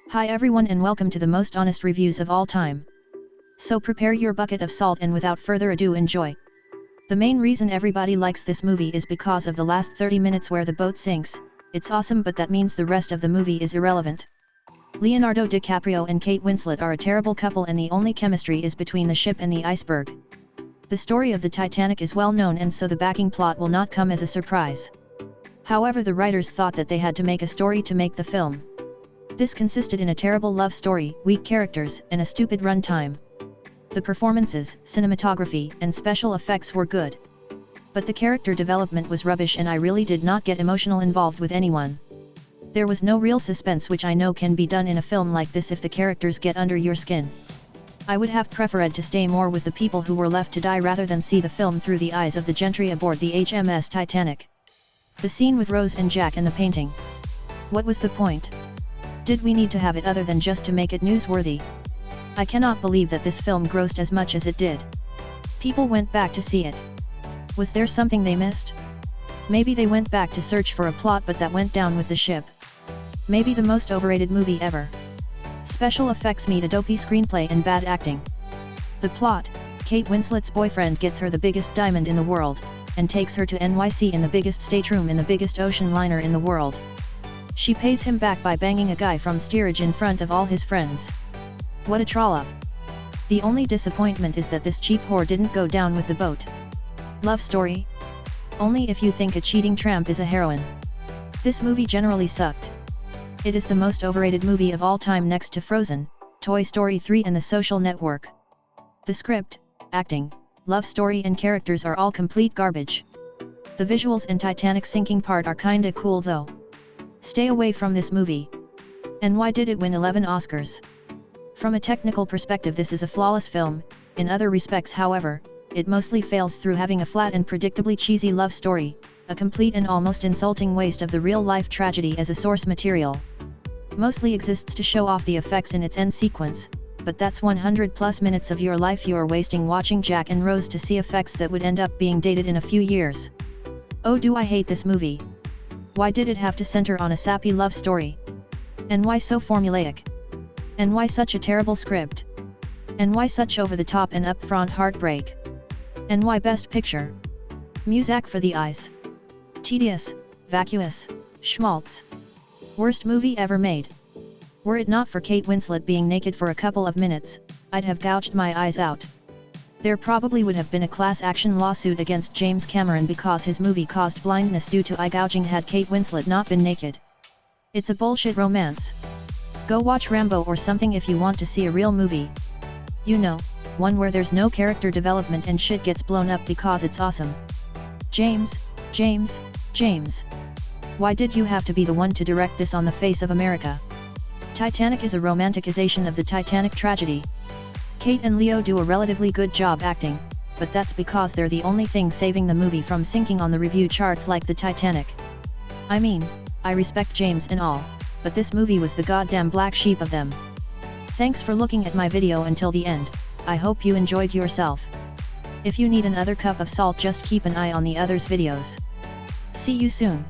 Hi everyone and welcome to the most honest reviews of all time. So prepare your bucket of salt and without further ado enjoy. The main reason everybody likes this movie is because of the last 30 minutes where the boat sinks. It's awesome, but that means the rest of the movie is irrelevant. Leonardo DiCaprio and Kate Winslet are a terrible couple and the only chemistry is between the ship and the iceberg. The story of the Titanic is well known and so the backing plot will not come as a surprise. However, the writers thought that they had to make a story to make the film. This consisted in a terrible love story, weak characters, and a stupid run time. The performances, cinematography, and special effects were good. But the character development was rubbish and I really did not get emotional involved with anyone. There was no real suspense, which I know can be done in a film like this if the characters get under your skin. I would have preferred to stay more with the people who were left to die rather than see the film through the eyes of the gentry aboard the HMS Titanic. The scene with Rose and Jack and the painting. What was the point? Did we need to have it other than just to make it newsworthy? I cannot believe that this film grossed as much as it did. People went back to see it. Was there something they missed? Maybe they went back to search for a plot, but that went down with the ship. Maybe the most overrated movie ever. Special effects meet a dopey screenplay and bad acting. The plot: Kate Winslet's boyfriend gets her the biggest diamond in the world, and takes her to NYC in the biggest stateroom in the biggest ocean liner in the world. She pays him back by banging a guy from steerage in front of all his friends. What a trollop. The only disappointment is that this cheap whore didn't go down with the boat. Love story? Only if you think a cheating tramp is a heroine. This movie generally sucked. It is the most overrated movie of all time next to Frozen, Toy Story 3 and The Social Network. The script, acting, love story and characters are all complete garbage. The visuals and Titanic sinking part are kinda cool though. Stay away from this movie. And why did it win 11 Oscars? From a technical perspective, this is a flawless film. In other respects, however, it mostly fails through having a flat and predictably cheesy love story, a complete and almost insulting waste of the real-life tragedy as a source material. Mostly exists to show off the effects in its end sequence, but that's 100+ minutes of your life you're wasting watching Jack and Rose to see effects that would end up being dated in a few years. Oh, do I hate this movie. Why did it have to center on a sappy love story? And why so formulaic? And why such a terrible script? And why such over-the-top and upfront heartbreak? And why Best Picture? MUSIQUE for the eyes. Tedious, vacuous, schmaltz. Worst movie ever made. Were it not for Kate Winslet being naked for a couple of minutes, I'd have gouged my eyes out. There probably would have been a class action lawsuit against James Cameron because his movie caused blindness due to eye gouging had Kate Winslet not been naked. It's a bullshit romance. Go watch Rambo or something if you want to see a real movie. You know, one where there's no character development and shit gets blown up because it's awesome. James. Why did you have to be the one to direct this on the face of America? Titanic is a romanticization of the Titanic tragedy. Kate and Leo do a relatively good job acting, but that's because they're the only thing saving the movie from sinking on the review charts like the Titanic. I mean, I respect James and all, but this movie was the goddamn black sheep of them. Thanks for looking at my video until the end. I hope you enjoyed yourself. If you need another cup of salt, just keep an eye on the others' videos. See you soon.